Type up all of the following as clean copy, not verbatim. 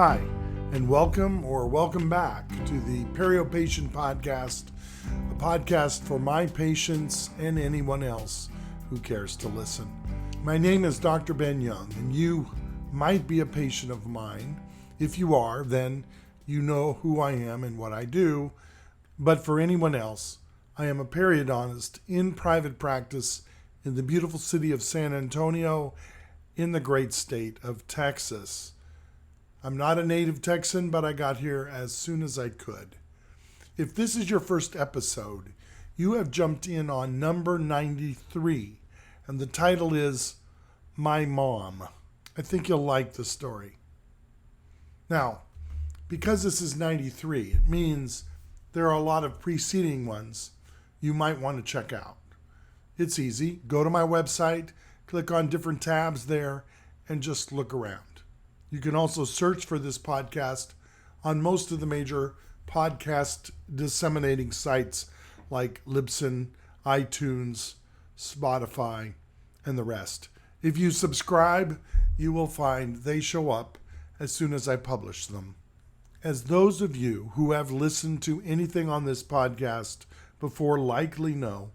Hi, and welcome back to the Patient Podcast, a podcast for my patients and anyone else who cares to listen. My name is Dr. Ben Young, and you might be a patient of mine. If you are, then you know who I am and what I do. But for anyone else, I am a periodontist in private practice in the beautiful city of San Antonio in the great state of Texas. I'm not a native Texan, but I got here as soon as I could. If this is your first episode, you have jumped in on number 93, and the title is My Mom. I think you'll like the story. Now, because this is 93, it means there are a lot of preceding ones you might want to check out. It's easy. Go to my website, click on different tabs there, and just look around. You can also search for this podcast on most of the major podcast disseminating sites like Libsyn, iTunes, Spotify, and the rest. If you subscribe, you will find they show up as soon as I publish them. As those of you who have listened to anything on this podcast before likely know,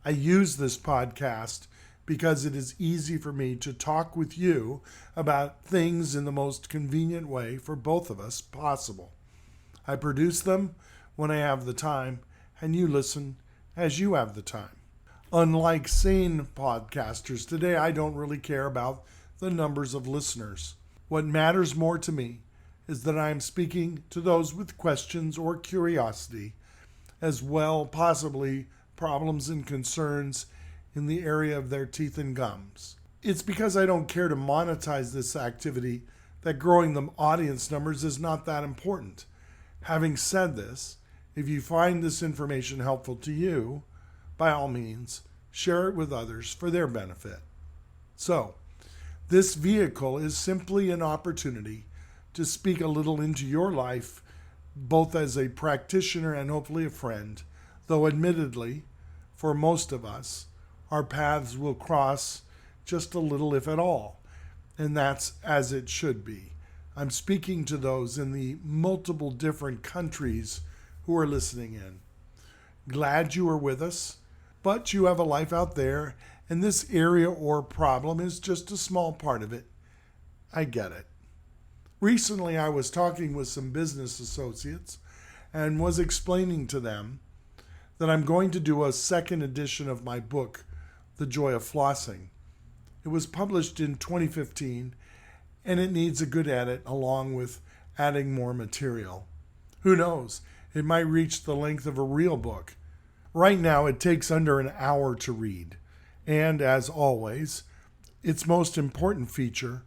I use this podcast because it is easy for me to talk with you about things in the most convenient way for both of us possible. I produce them when I have the time, and you listen as you have the time. Unlike sane podcasters, today I don't really care about the numbers of listeners. What matters more to me is that I am speaking to those with questions or curiosity, as well possibly problems and concerns in the area of their teeth and gums. It's because I don't care to monetize this activity that growing the audience numbers is not that important. Having said this, if you find this information helpful to you, by all means, share it with others for their benefit. So, this vehicle is simply an opportunity to speak a little into your life, both as a practitioner and hopefully a friend, though admittedly, for most of us, our paths will cross just a little, if at all, and that's as it should be. I'm speaking to those in the multiple different countries who are listening in. Glad you are with us, but you have a life out there, and this area or problem is just a small part of it. I get it. Recently, I was talking with some business associates and was explaining to them that I'm going to do a second edition of my book, The Joy of Flossing. It was published in 2015, and it needs a good edit along with adding more material. Who knows? It might reach the length of a real book. Right now, it takes under an hour to read. And as always, its most important feature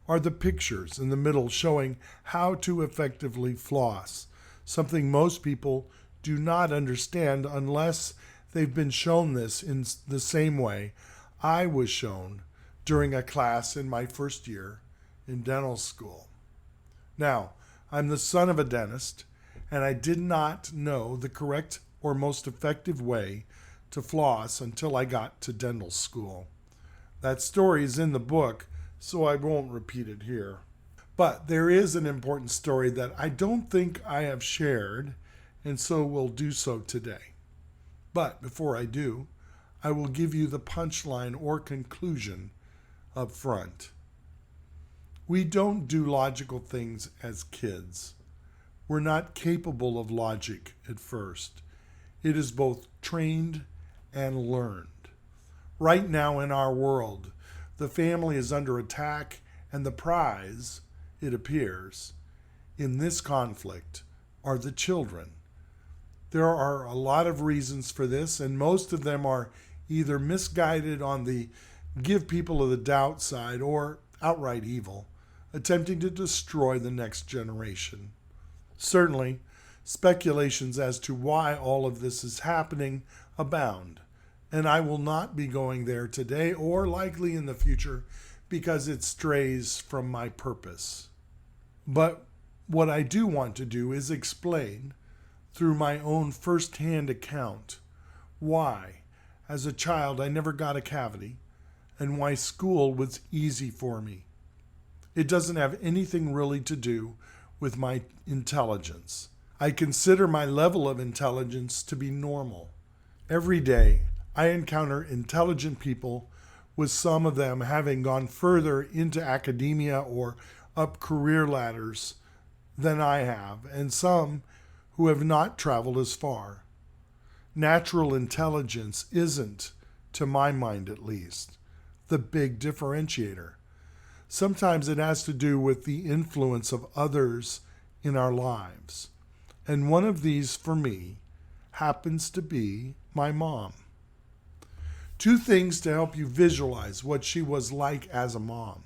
are the pictures in the middle showing how to effectively floss, something most people do not understand unless they've been shown this in the same way I was shown during a class in my first year in dental school. Now, I'm the son of a dentist, and I did not know the correct or most effective way to floss until I got to dental school. That story is in the book, so I won't repeat it here. But there is an important story that I don't think I have shared, and so will do so today. But before I do, I will give you the punchline or conclusion up front. We don't do logical things as kids. We're not capable of logic at first. It is both trained and learned. Right now in our world, the family is under attack, and the prize, it appears, in this conflict are the children. There are a lot of reasons for this, and most of them are either misguided on the give people of the doubt side or outright evil, attempting to destroy the next generation. Certainly, speculations as to why all of this is happening abound, and I will not be going there today or likely in the future because it strays from my purpose. But what I do want to do is explain through my own first-hand account why, as a child, I never got a cavity, and why school was easy for me. It doesn't have anything really to do with my intelligence. I consider my level of intelligence to be normal. Every day, I encounter intelligent people, with some of them having gone further into academia or up career ladders than I have, and some who have not traveled as far. Natural intelligence isn't, to my mind at least, the big differentiator. Sometimes it has to do with the influence of others in our lives. And one of these, for me, happens to be my mom. Two things to help you visualize what she was like as a mom.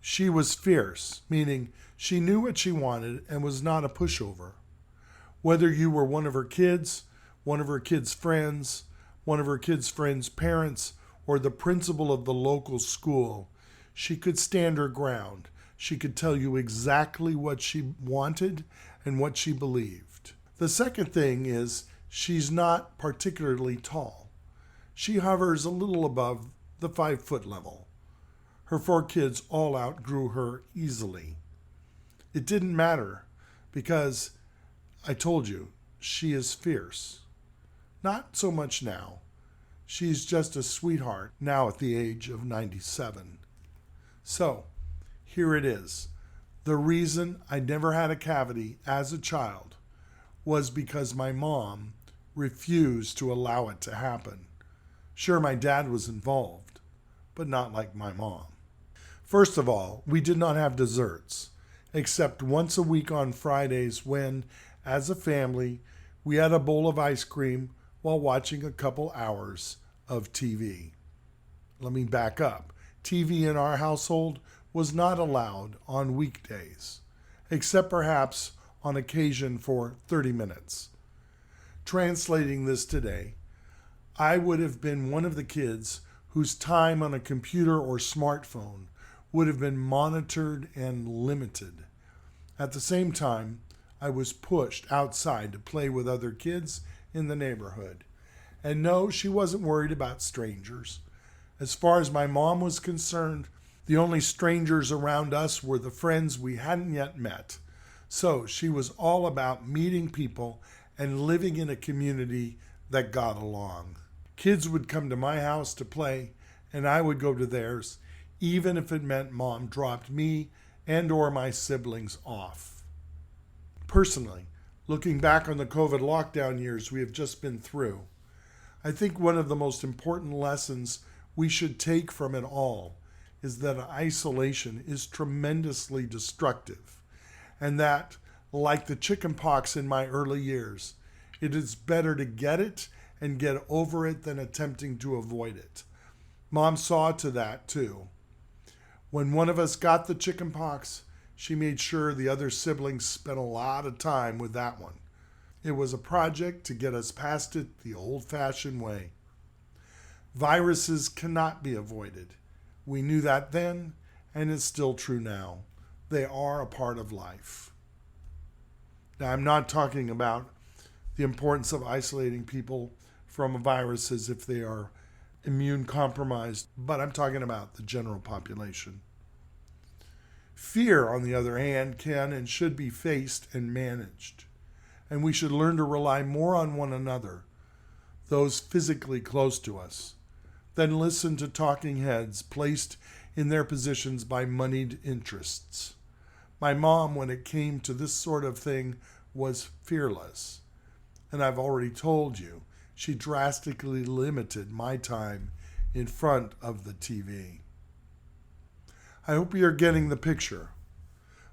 She was fierce, meaning she knew what she wanted and was not a pushover. Whether you were one of her kids, one of her kids' friends, one of her kids' friends' parents, or the principal of the local school, she could stand her ground. She could tell you exactly what she wanted and what she believed. The second thing is she's not particularly tall. She hovers a little above the 5-foot level. Her 4 kids all outgrew her easily. It didn't matter because I told you, she is fierce. Not so much now. She's just a sweetheart now at the age of 97. So, here it is. The reason I never had a cavity as a child was because my mom refused to allow it to happen. Sure, my dad was involved, but not like my mom. First of all, we did not have desserts, except once a week on Fridays when, as a family, we had a bowl of ice cream while watching a couple hours of TV. Let me back up. TV in our household was not allowed on weekdays, except perhaps on occasion for 30 minutes. Translating this today, I would have been one of the kids whose time on a computer or smartphone would have been monitored and limited. At the same time, I was pushed outside to play with other kids in the neighborhood. And no, she wasn't worried about strangers. As far as my mom was concerned, the only strangers around us were the friends we hadn't yet met. So she was all about meeting people and living in a community that got along. Kids would come to my house to play, and I would go to theirs, even if it meant Mom dropped me and or my siblings off. Personally, looking back on the COVID lockdown years we have just been through, I think one of the most important lessons we should take from it all is that isolation is tremendously destructive, and that, like the chicken pox in my early years, it is better to get it and get over it than attempting to avoid it. Mom saw to that too. When one of us got the chicken pox, she made sure the other siblings spent a lot of time with that one. It was a project to get us past it the old-fashioned way. Viruses cannot be avoided. We knew that then, and it's still true now. They are a part of life. Now, I'm not talking about the importance of isolating people from viruses if they are immune compromised, but I'm talking about the general population. Fear, on the other hand, can and should be faced and managed, and we should learn to rely more on one another, those physically close to us, than listen to talking heads placed in their positions by moneyed interests. My mom, when it came to this sort of thing, was fearless, and I've already told you, she drastically limited my time in front of the TV. I hope you're getting the picture.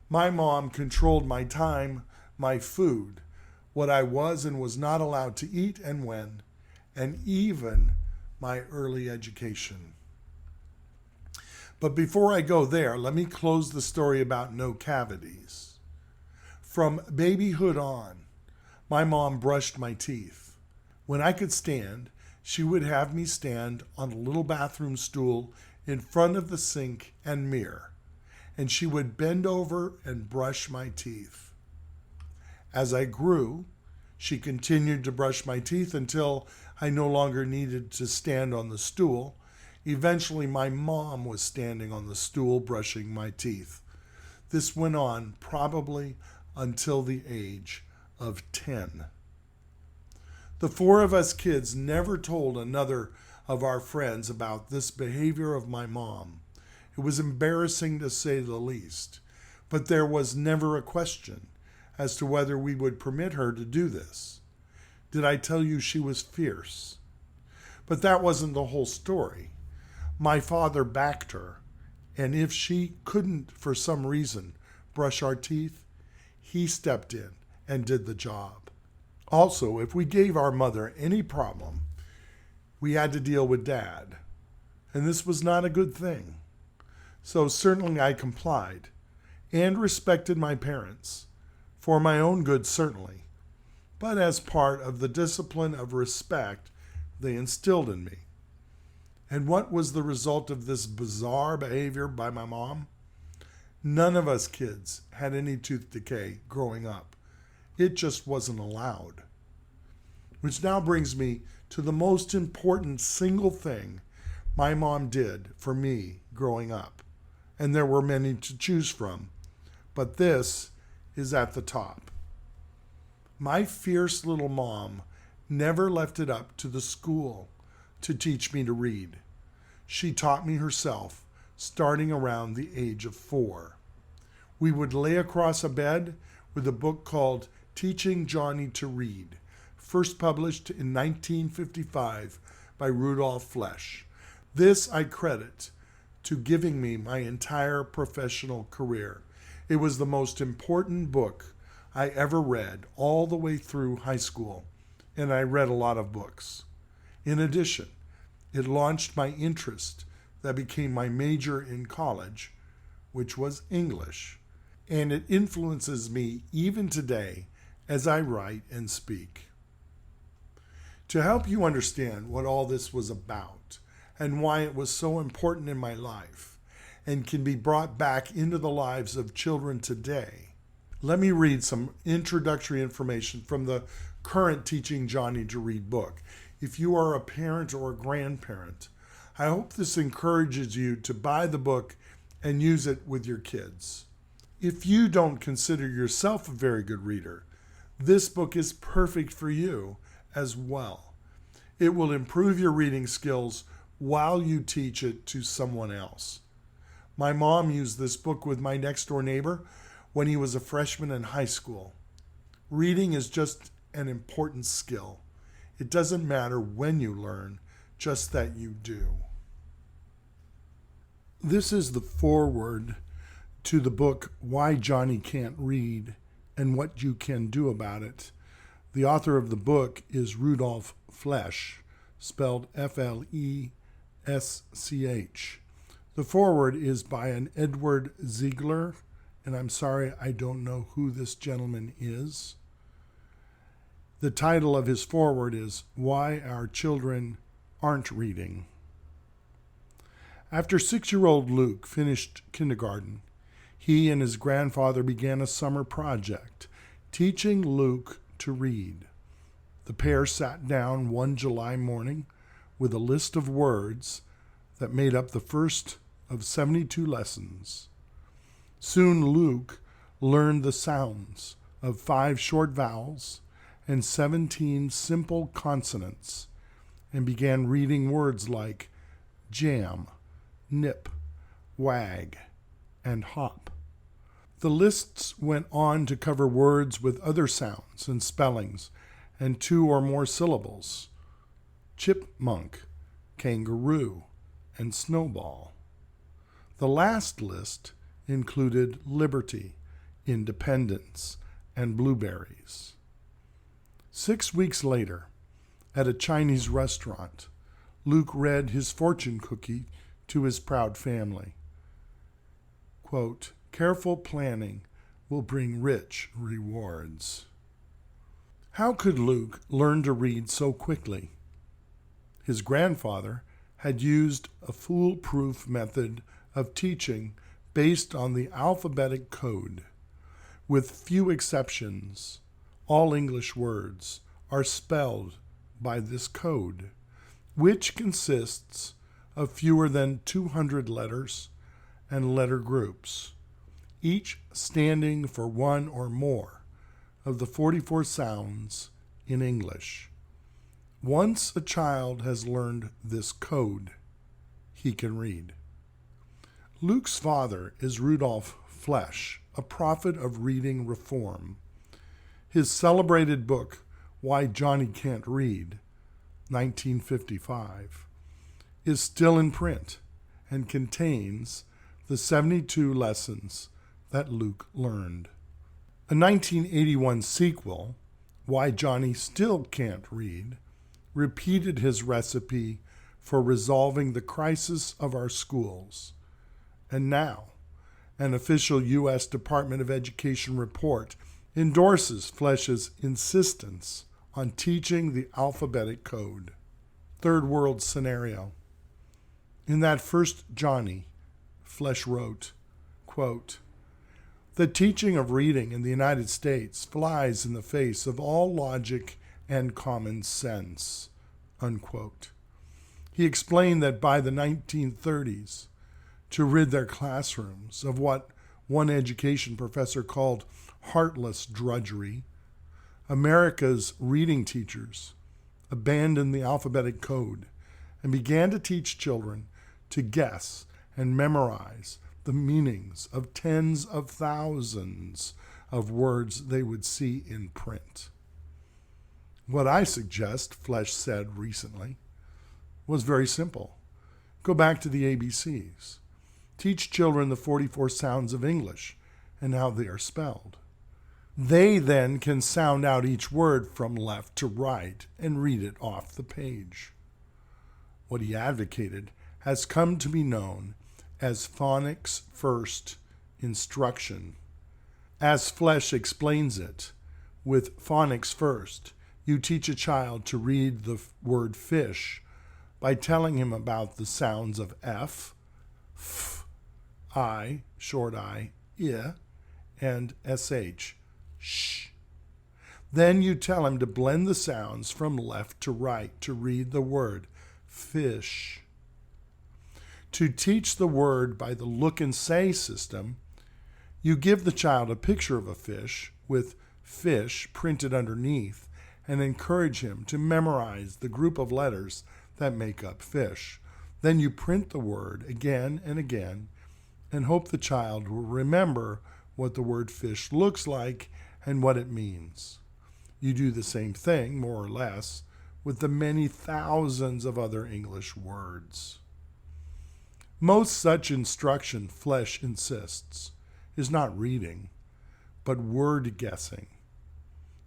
My mom controlled my time, my food, what I was and was not allowed to eat and when, and even my early education. But before I go there, let me close the story about no cavities. From babyhood on, my mom brushed my teeth. When I could stand, she would have me stand on a little bathroom stool in front of the sink and mirror, and she would bend over and brush my teeth. As I grew, she continued to brush my teeth until I no longer needed to stand on the stool. Eventually, my mom was standing on the stool brushing my teeth. This went on probably until the age of 10. The four of us kids never told another of our friends about this behavior of my mom. It was embarrassing to say the least, but there was never a question as to whether we would permit her to do this. Did I tell you she was fierce? But that wasn't the whole story. My father backed her, and if she couldn't, for some reason, brush our teeth, he stepped in and did the job. Also, if we gave our mother any problem, we had to deal with Dad, and this was not a good thing. So certainly I complied and respected my parents, for my own good certainly, but as part of the discipline of respect they instilled in me. And what was the result of this bizarre behavior by my mom? None of us kids had any tooth decay growing up. It just wasn't allowed. Which now brings me to the most important single thing my mom did for me growing up. And there were many to choose from, but this is at the top. My fierce little mom never left it up to the school to teach me to read. She taught me herself, starting around the age of 4. We would lay across a bed with a book called Teaching Johnny to Read, first published in 1955 by Rudolf Flesch. This I credit to giving me my entire professional career. It was the most important book I ever read all the way through high school, and I read a lot of books. In addition, it launched my interest that became my major in college, which was English, and it influences me even today as I write and speak. To help you understand what all this was about and why it was so important in my life and can be brought back into the lives of children today, let me read some introductory information from the current Teaching Johnny to Read book. If you are a parent or a grandparent, I hope this encourages you to buy the book and use it with your kids. If you don't consider yourself a very good reader, this book is perfect for you as well. It will improve your reading skills while you teach it to someone else. My mom used this book with my next-door neighbor when he was a freshman in high school. Reading is just an important skill. It doesn't matter when you learn, just that you do. This is the foreword to the book Why Johnny Can't Read and What You Can Do About It. The author of the book is Rudolf Flesch, spelled F-L-E-S-C-H. The foreword is by an Edward Ziegler, and I'm sorry I don't know who this gentleman is. The title of his foreword is Why Our Children Aren't Reading. After 6-year-old Luke finished kindergarten, he and his grandfather began a summer project, teaching Luke to read. The pair sat down one July morning with a list of words that made up the first of 72 lessons. Soon Luke learned the sounds of 5 short vowels and 17 simple consonants and began reading words like jam, nip, wag, and hop. The lists went on to cover words with other sounds and spellings and 2 or more syllables: chipmunk, kangaroo, and snowball. The last list included liberty, independence, and blueberries. 6 weeks later, at a Chinese restaurant, Luke read his fortune cookie to his proud family. Quote, "Careful planning will bring rich rewards." How could Luke learn to read so quickly? His grandfather had used a foolproof method of teaching based on the alphabetic code. With few exceptions, all English words are spelled by this code, which consists of fewer than 200 letters and letter groups. each standing for one or more of the 44 sounds in English. Once a child has learned this code, he can read. Luke's father is Rudolf Flesch, a prophet of reading reform. His celebrated book, Why Johnny Can't Read, 1955, is still in print and contains the 72 lessons that Luke learned. A 1981 sequel, Why Johnny Still Can't Read, repeated his recipe for resolving the crisis of our schools. And now, an official U.S. Department of Education report endorses Flesch's insistence on teaching the alphabetic code. Third world scenario. In that first Johnny, Flesch wrote, quote, "The teaching of reading in the United States flies in the face of all logic and common sense," unquote. He explained that by the 1930s, to rid their classrooms of what one education professor called heartless drudgery, America's reading teachers abandoned the alphabetic code and began to teach children to guess and memorize the meanings of tens of thousands of words they would see in print. What I suggest, Flesch said recently, was very simple. Go back to the ABCs. Teach children the 44 sounds of English and how they are spelled. They then can sound out each word from left to right and read it off the page. What he advocated has come to be known as phonics first instruction. As Flesch explains it, with phonics first, you teach a child to read the word fish by telling him about the sounds of F, F, I, short I, and SH, sh. Then you tell him to blend the sounds from left to right to read the word fish. To teach the word by the look and say system, you give the child a picture of a fish with fish printed underneath and encourage him to memorize the group of letters that make up fish. Then you print the word again and again and hope the child will remember what the word fish looks like and what it means. You do the same thing, more or less, with the many thousands of other English words. Most such instruction, Flesch insists, is not reading, but word guessing.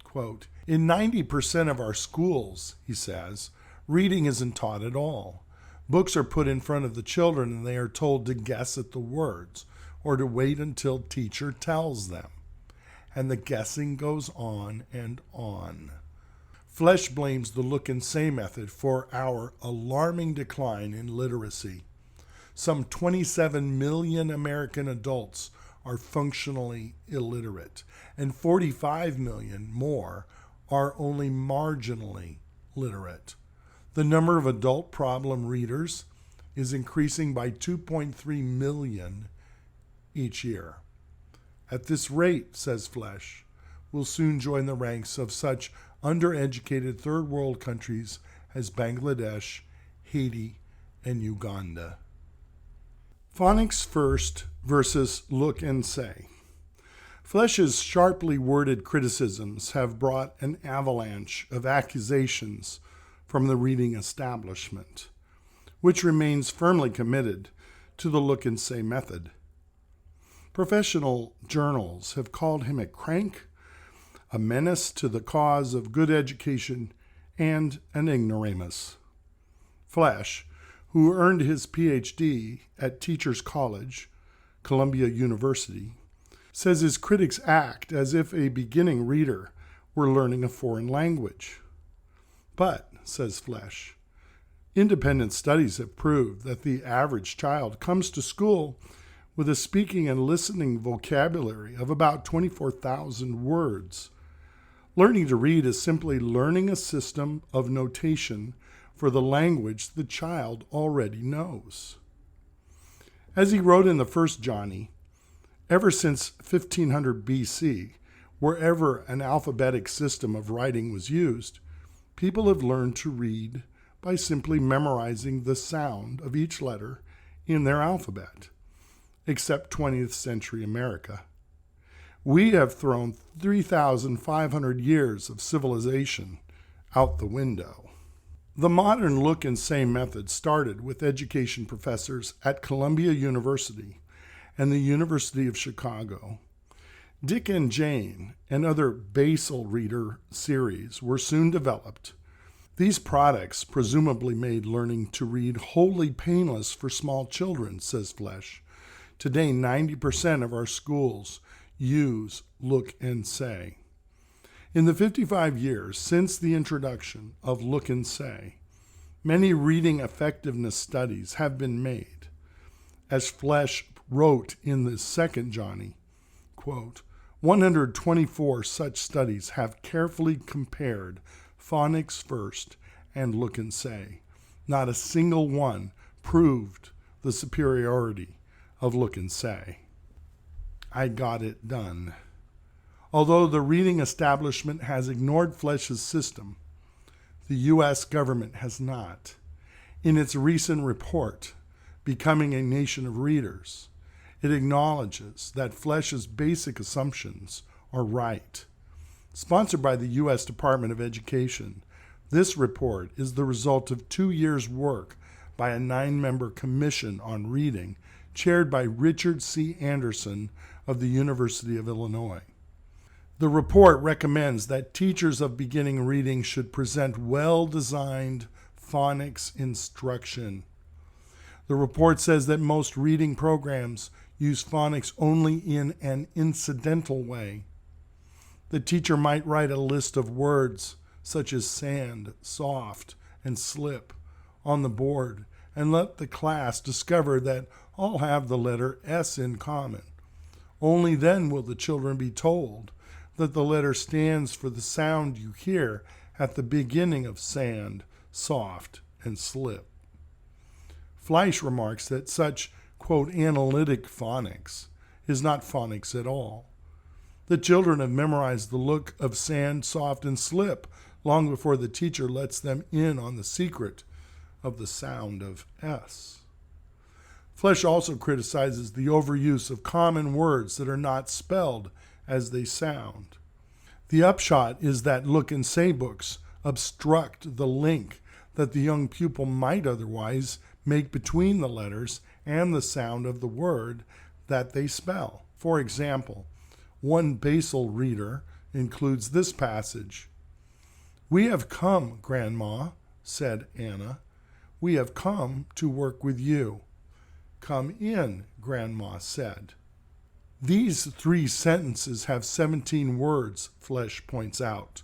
Quote, "In 90% of our schools," he says, "reading isn't taught at all. Books are put in front of the children and they are told to guess at the words or to wait until teacher tells them. And the guessing goes on and on." Flesch blames the look and say method for our alarming decline in literacy. Some 27 million American adults are functionally illiterate, and 45 million more are only marginally literate. The number of adult problem readers is increasing by 2.3 million each year. At this rate, says Flesch, we'll soon join the ranks of such undereducated third world countries as Bangladesh, Haiti, and Uganda. Phonics first versus look and say. Flesch's sharply worded criticisms have brought an avalanche of accusations from the reading establishment, which remains firmly committed to the look and say method. Professional journals have called him a crank, a menace to the cause of good education, and an ignoramus. Flesch, who earned his Ph.D. at Teachers College, Columbia University, says his critics act as if a beginning reader were learning a foreign language. But, says Flesch, independent studies have proved that the average child comes to school with a speaking and listening vocabulary of about 24,000 words. Learning to read is simply learning a system of notation for the language the child already knows. As he wrote in the first Johnny, Ever since 1500 BC, wherever an alphabetic system of writing was used, people have learned to read by simply memorizing the sound of each letter in their alphabet, except 20th century America. We have thrown 3,500 years of civilization out the window. The modern look and say method started with education professors at Columbia University and the University of Chicago. Dick and Jane and other basal reader series were soon developed. These products presumably made learning to read wholly painless for small children, says Flesch. Today, 90% of our schools use Look and Say. In the 55 years since the introduction of Look and Say, many reading effectiveness studies have been made. As Flesch wrote in the second Johnny, quote, 124 such studies have carefully compared phonics first and Look and Say. Not a single one proved the superiority of Look and Say. I got it done. Although the reading establishment has ignored Flesch's system, the U.S. government has not. In its recent report, Becoming a Nation of Readers, it acknowledges that Flesch's basic assumptions are right. Sponsored by the U.S. Department of Education, this report is the result of 2 years' work by a 9-member commission on reading, chaired by Richard C. Anderson of the University of Illinois. The report recommends that teachers of beginning reading should present well-designed phonics instruction. The report says that most reading programs use phonics only in an incidental way. The teacher might write a list of words such as sand, soft, and slip on the board and let the class discover that all have the letter S in common. Only then will the children be told that the letter stands for the sound you hear at the beginning of sand, soft, and slip. Fleisch remarks that such, quote, analytic phonics is not phonics at all. The children have memorized the look of sand, soft, and slip long before the teacher lets them in on the secret of the sound of S. Flesch also criticizes the overuse of common words that are not spelled as they sound. The upshot is that Look and Say books obstruct the link that the young pupil might otherwise make between the letters and the sound of the word that they spell. For example, one basal reader includes this passage. "We have come, Grandma," said Anna. "We have come to work with you." "Come in," Grandma said. These 3 sentences have 17 words, Flesch points out.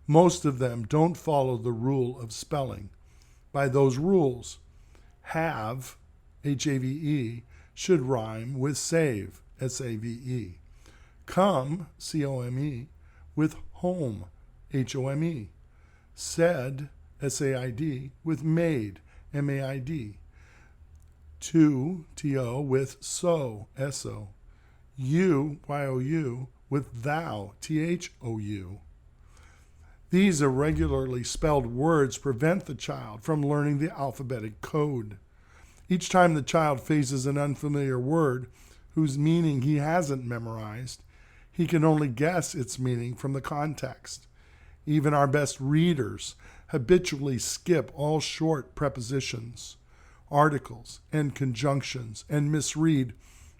Most of them don't follow the rule of spelling. By those rules, have, H-A-V-E, should rhyme with save, S-A-V-E. Come, C-O-M-E, with home, H-O-M-E. Said, S-A-I-D, with maid, M-A-I-D. To, T-O, with so, S-O. You, Y-O-U, with thou, T-H-O-U. These irregularly spelled words prevent the child from learning the alphabetic code. Each time the child faces an unfamiliar word whose meaning he hasn't memorized, he can only guess its meaning from the context. Even our best readers habitually skip all short prepositions, articles, and conjunctions, and misread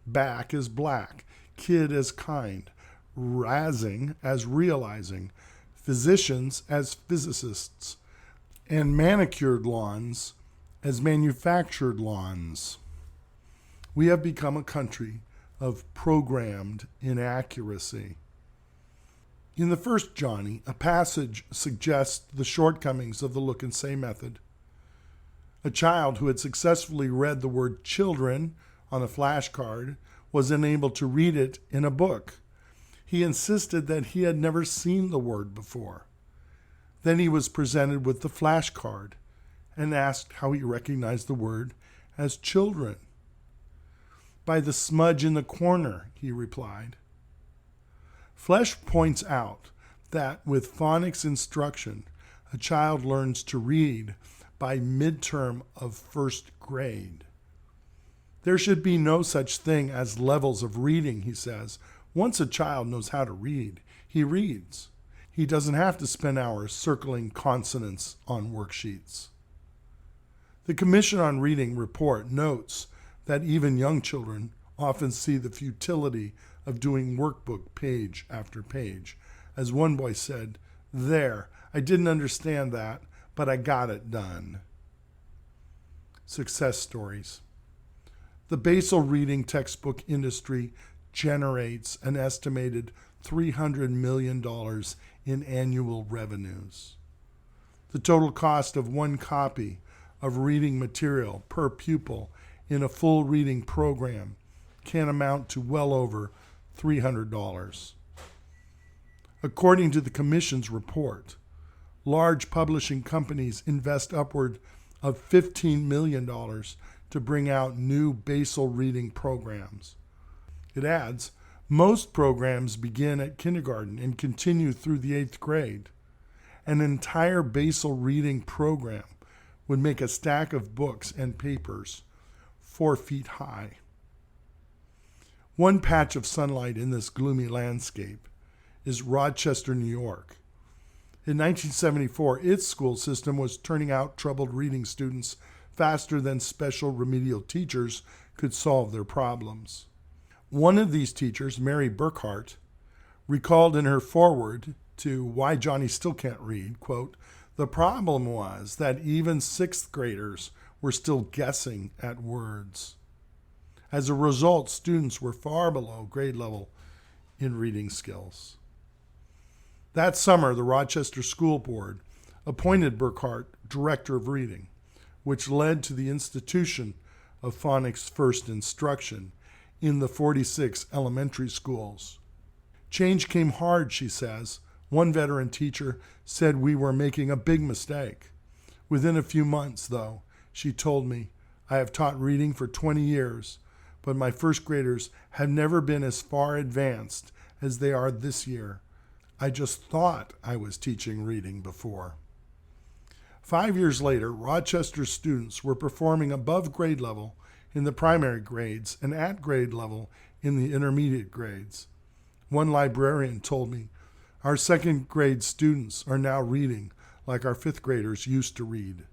back as black, kid as kind, razzing as realizing, physicians as physicists, and manicured lawns as manufactured lawns. We have become a country of programmed inaccuracy. In the first Johnny, a passage suggests the shortcomings of the Look and Say method. A child who had successfully read the word children on a flashcard was unable to read it in a book. He insisted that he had never seen the word before. Then he was presented with the flashcard and asked how he recognized the word as children. By the smudge in the corner, he replied. Flesch points out that with phonics instruction, a child learns to read by midterm of first grade. There should be no such thing as levels of reading, he says. Once a child knows how to read, he reads. He doesn't have to spend hours circling consonants on worksheets. The Commission on Reading report notes that even young children often see the futility of doing workbook page after page. As one boy said, "There, I didn't understand that, but I got it done." Success stories. The basal reading textbook industry generates an estimated $300 million in annual revenues. The total cost of one copy of reading material per pupil in a full reading program can amount to well over $300. According to the Commission's report, large publishing companies invest upward of $15 million to bring out new basal reading programs. It adds, most programs begin at kindergarten and continue through the 8th grade. An entire basal reading program would make a stack of books and papers 4 feet high. One patch of sunlight in this gloomy landscape is Rochester, New York. In 1974, its school system was turning out troubled reading students faster than special remedial teachers could solve their problems. One of these teachers, Mary Burkhart, recalled in her foreword to Why Johnny Still Can't Read, quote, "The problem was that even 6th graders were still guessing at words. As a result, students were far below grade level in reading skills." That summer, the Rochester School Board appointed Burkhart director of reading, which led to the institution of phonics first instruction in the 46 elementary schools. Change came hard, she says. One veteran teacher said we were making a big mistake. Within a few months, though, she told me, "I have taught reading for 20 years, but my first graders have never been as far advanced as they are this year. I just thought I was teaching reading before." 5 years later, Rochester students were performing above grade level in the primary grades and at grade level in the intermediate grades. One librarian told me, "Our 2nd grade students are now reading like our 5th graders used to read."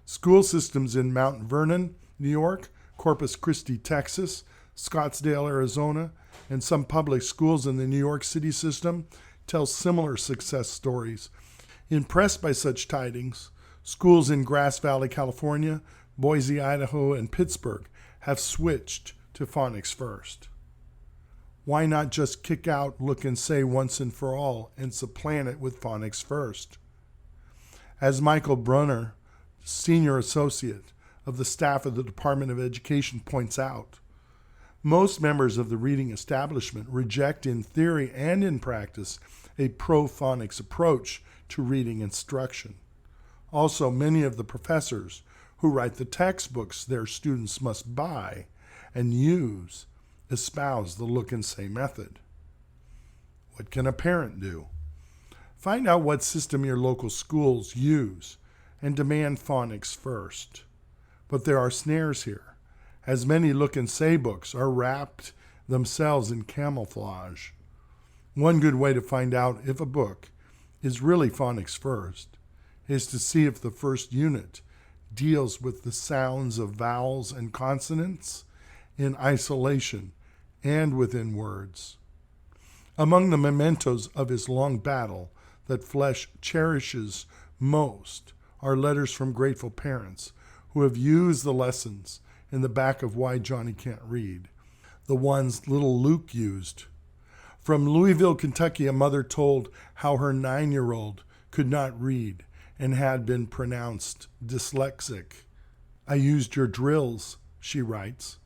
School systems in Mount Vernon, New York, Corpus Christi, Texas, Scottsdale, Arizona, and some public schools in the New York City system tell similar success stories. Impressed by such tidings, schools in Grass Valley, California, Boise, Idaho, and Pittsburgh have switched to phonics first. Why not just kick out Look and Say once and for all and supplant it with phonics first? As Michael Brunner, senior associate of the staff of the Department of Education, points out, most members of the reading establishment reject in theory and in practice a pro-phonics approach to reading instruction. Also, many of the professors who write the textbooks their students must buy and use espouse the Look and Say method. What can a parent do? Find out what system your local schools use and demand phonics first. But there are snares here, as many Look and Say books are wrapped themselves in camouflage. One good way to find out if a book is really phonics first is to see if the first unit deals with the sounds of vowels and consonants in isolation and within words. Among the mementos of his long battle that Flesch cherishes most are letters from grateful parents who have used the lessons in the back of Why Johnny Can't Read, the ones little Luke used. From Louisville, Kentucky, a mother told how her 9-year-old could not read and had been pronounced dyslexic. "I used your drills," she writes.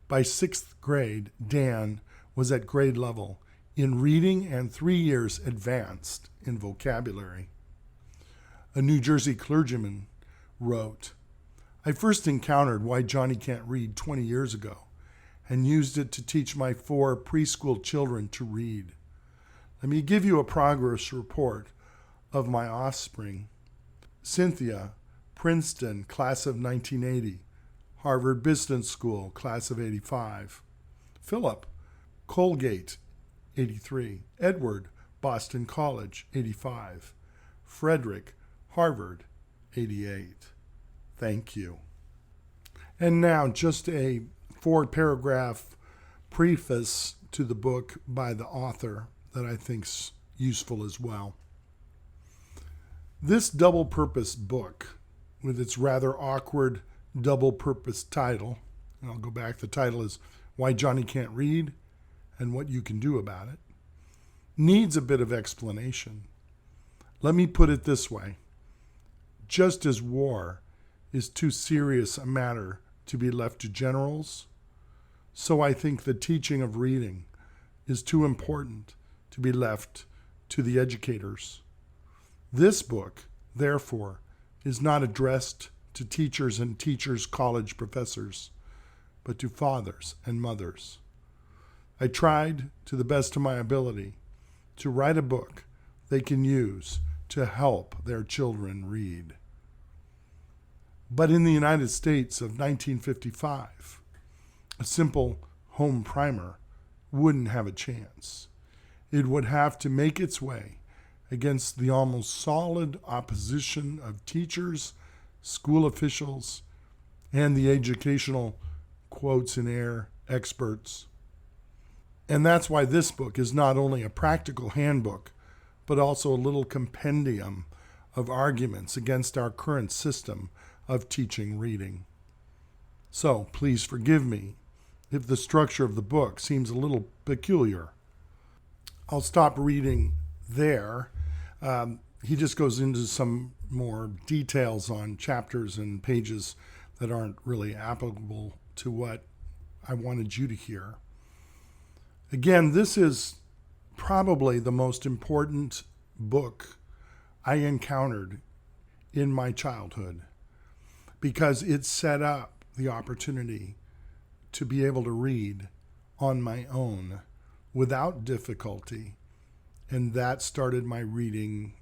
By 6th grade, Dan was at grade level in reading and 3 years advanced in vocabulary. A New Jersey clergyman wrote, "I first encountered Why Johnny Can't Read 20 years ago, and used it to teach my 4 preschool children to read. Let me give you a progress report of my offspring. Cynthia, Princeton, class of 1980. Harvard Business School, class of 85. Philip, Colgate, 83. Edward, Boston College, 85. Frederick, Harvard, 88. Thank you. And now just a 4-paragraph preface to the book by the author that I think's useful as well. This double-purpose book, with its rather awkward double-purpose title, and I'll go back, the title is Why Johnny Can't Read and What You Can Do About It, needs a bit of explanation. Let me put it this way. Just as war is too serious a matter to be left to generals, so I think the teaching of reading is too important to be left to the educators. This book, therefore, is not addressed to teachers and teachers' college professors, but to fathers and mothers. I tried, to the best of my ability, to write a book they can use to help their children read. But in the United States of 1955, a simple home primer wouldn't have a chance. It would have to make its way against the almost solid opposition of teachers, school officials, and the educational, quotes in air, experts. And that's why this book is not only a practical handbook, but also a little compendium of arguments against our current system of teaching reading. So please forgive me if the structure of the book seems a little peculiar. I'll stop reading there. He just goes into some more details on chapters and pages that aren't really applicable to what I wanted you to hear. Again, this is probably the most important book I encountered in my childhood, because it set up the opportunity to be able to read on my own without difficulty. And that started my reading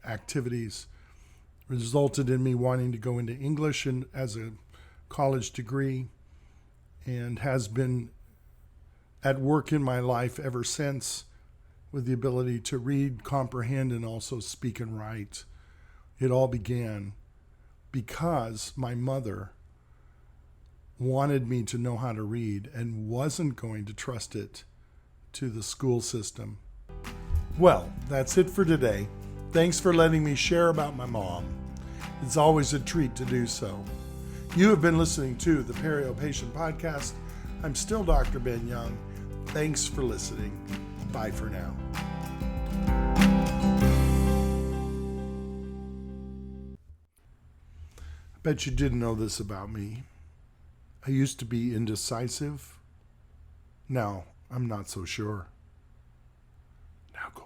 activities, resulted in me wanting to go into English as a college degree, and has been at work in my life ever since, with the ability to read, comprehend, and also speak and write. It all began because my mother wanted me to know how to read and wasn't going to trust it to the school system. Well, that's it for today. Thanks for letting me share about my mom. It's always a treat to do so. You have been listening to the Perio Patient Podcast. I'm still Dr. Ben Young. Thanks for listening. Bye for now. I bet you didn't know this about me. I used to be indecisive. Now I'm not so sure. Now go